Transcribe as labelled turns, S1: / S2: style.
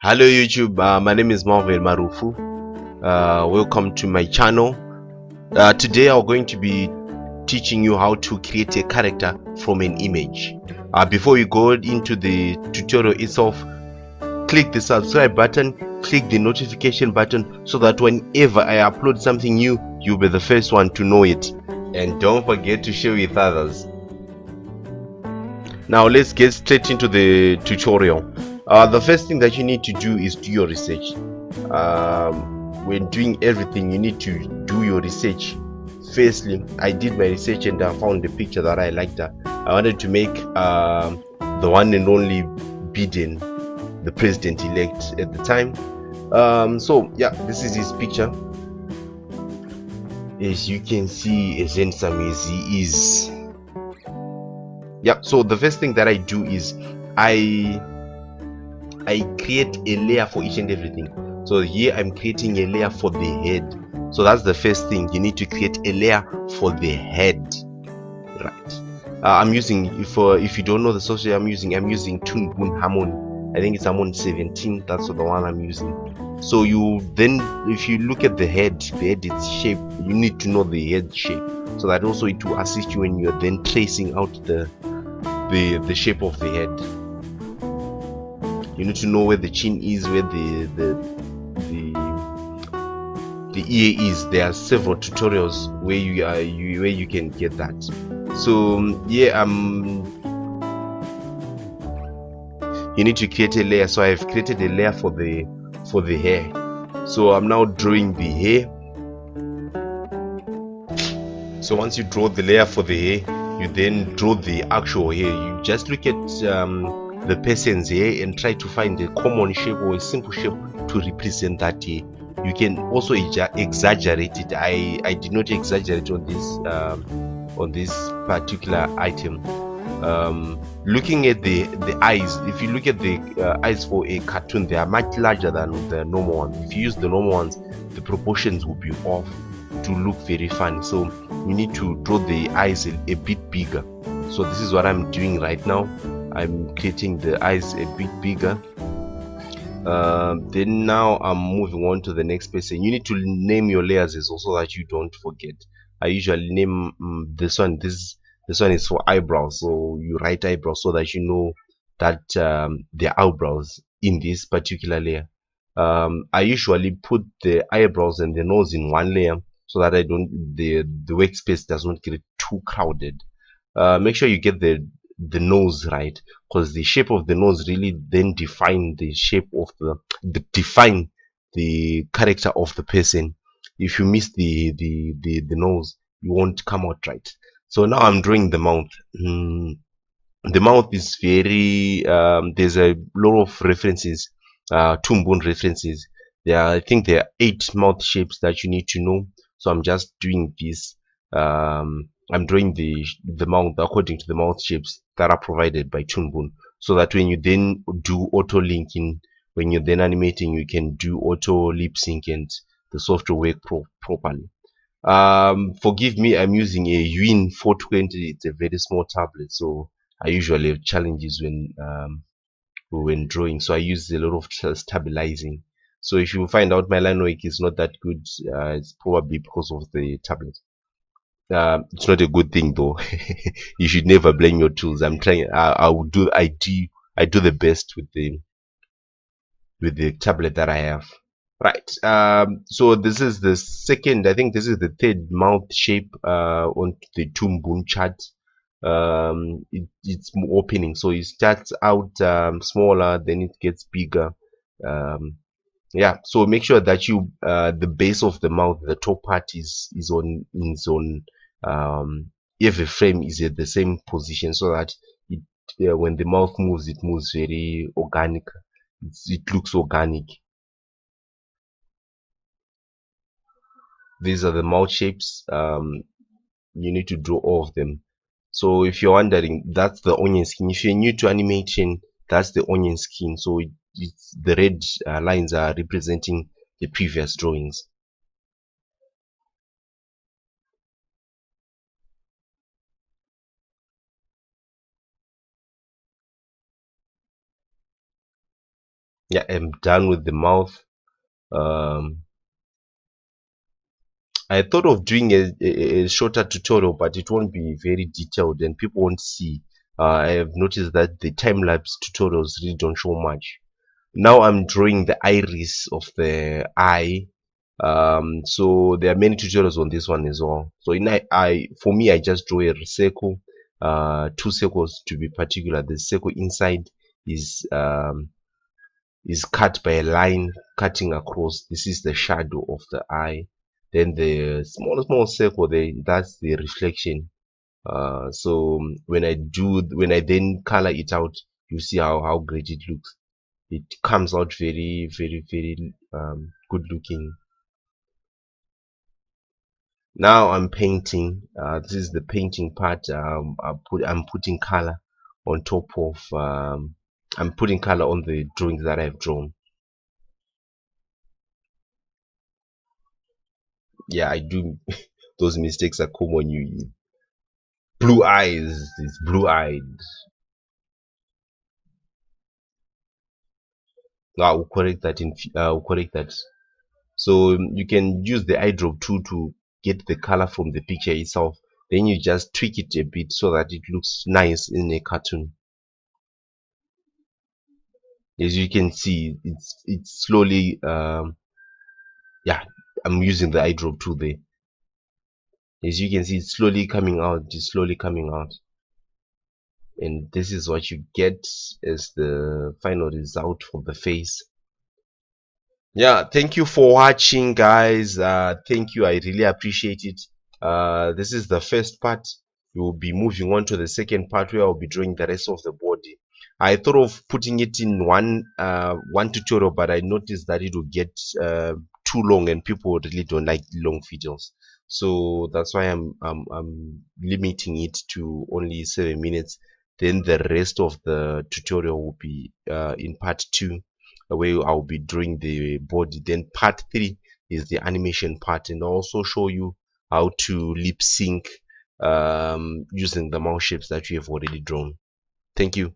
S1: Hello YouTube, my name is Maluveh Marufu. Welcome to my channel. Today I'm going to be teaching you how to create a character from an image. Before we go into the tutorial itself, click the subscribe button, click the notification button so that whenever I upload something new, you'll be the first one to know it. And don't forget to share with others. Now let's get straight into the tutorial. The first thing that you need to do is do your research. When doing everything, you need to do your research. Firstly, I did my research and I found the picture that I liked. I wanted to make the one and only Biden, the president-elect at the time. So yeah, this is his picture. As you can see, as handsome as he is. Yeah, so the first thing that I do is I create a layer for each and everything. So here I'm creating a layer for the head. So that's the first thing. You need to create a layer for the head, right? I'm using, if you don't know the software I'm using Toonboom Harmony. I think it's Harmony 17. That's the one I'm using. So you then, if you look at the head its shape, you need to know the head shape, so that also it will assist you when you're then tracing out the shape of the head. You need to know where the chin is, where the ear is. There are several tutorials where you can get that. So yeah, you need to create a layer. So I've created a layer for the hair. So I'm now drawing the hair. So once you draw the layer for the hair, you then draw the actual hair. You just look at the person's hair and try to find a common shape or a simple shape to represent that hair. You can also exaggerate it. I did not exaggerate on this particular item. Looking at the eyes, if you look at the eyes for a cartoon, they are much larger than the normal ones. If you use the normal ones, the proportions will be off to look very funny. So you need to draw the eyes a bit bigger. So this is what I'm doing right now. I'm creating the eyes a bit bigger. Then now I'm moving on to the next person. You need to name your layers as also, that you don't forget. I usually name this one is for eyebrows, so you write eyebrows so that you know that the eyebrows in this particular layer. I usually put the eyebrows and the nose in one layer so that the workspace does not get too crowded. Make sure you get the nose right, because the shape of the nose really then define the shape of define the character of the person. If you miss the nose, you won't come out right. So now I'm drawing the mouth. The mouth is very there's a lot of references, Toonboom references. I think there are 8 mouth shapes that you need to know. So I'm just doing this. I'm drawing the mouth according to the mouth shapes that are provided by Toonboom, so that when you then do auto linking, when you're then animating, you can do auto lip sync and the software work properly. Forgive me, I'm using a Win 420. It's a very small tablet, so I usually have challenges when drawing, so I use a lot of stabilizing. So if you find out my line work is not that good, it's probably because of the tablet. It's not a good thing though. You should never blame your tools. I'm trying. I do the best with the tablet that I have. Right. So this is the second. I think this is the third mouth shape on the Toonboom chart. It's opening, so it starts out smaller, then it gets bigger. Yeah. So make sure that the base of the mouth, the top part is on every frame is at the same position, so that when the mouth moves, it moves very organic. It looks organic. These are the mouth shapes. You need to draw all of them. So if you're wondering, that's the onion skin. If you're new to animation, that's the onion skin. So it's the red lines are representing the previous drawings. Yeah, I'm done with the mouth. um I thought of doing a shorter tutorial, but it won't be very detailed and people won't see. I have noticed that the time-lapse tutorials really don't show much. Now I'm drawing the iris of the eye. So there are many tutorials on this one as well. So for me, I just draw a circle, two circles to be particular. The circle inside is cut by a line cutting across. This is the shadow of the eye. Then the small circle there, that's the reflection. So when I then color it out, you see how great it looks. It comes out very good looking. Now I'm painting. This is the painting part. I'm putting color on top of I'm putting color on the drawings that I've drawn. Yeah, I do. Those mistakes are common. You blue eyes, it's blue eyed. I'll correct that I'll correct that. So you can use the eye drop tool to get the color from the picture itself. Then you just tweak it a bit so that it looks nice in a cartoon. As you can see, it's slowly yeah, I'm using the eye drop tool there. As you can see, it's slowly coming out, it's slowly coming out. And this is what you get as the final result for the face. Yeah, thank you for watching, guys. Thank you, I really appreciate it. This is the first part. We will be moving on to the second part where I'll be drawing the rest of the body. I thought of putting it in one tutorial, but I noticed that it will get too long and people really don't like long videos. So that's why I'm limiting it to only 7 minutes. Then the rest of the tutorial will be in part 2, where I'll be drawing the body. Then part 3 is the animation part, and I'll also show you how to lip sync using the mouse shapes that you have already drawn. Thank you.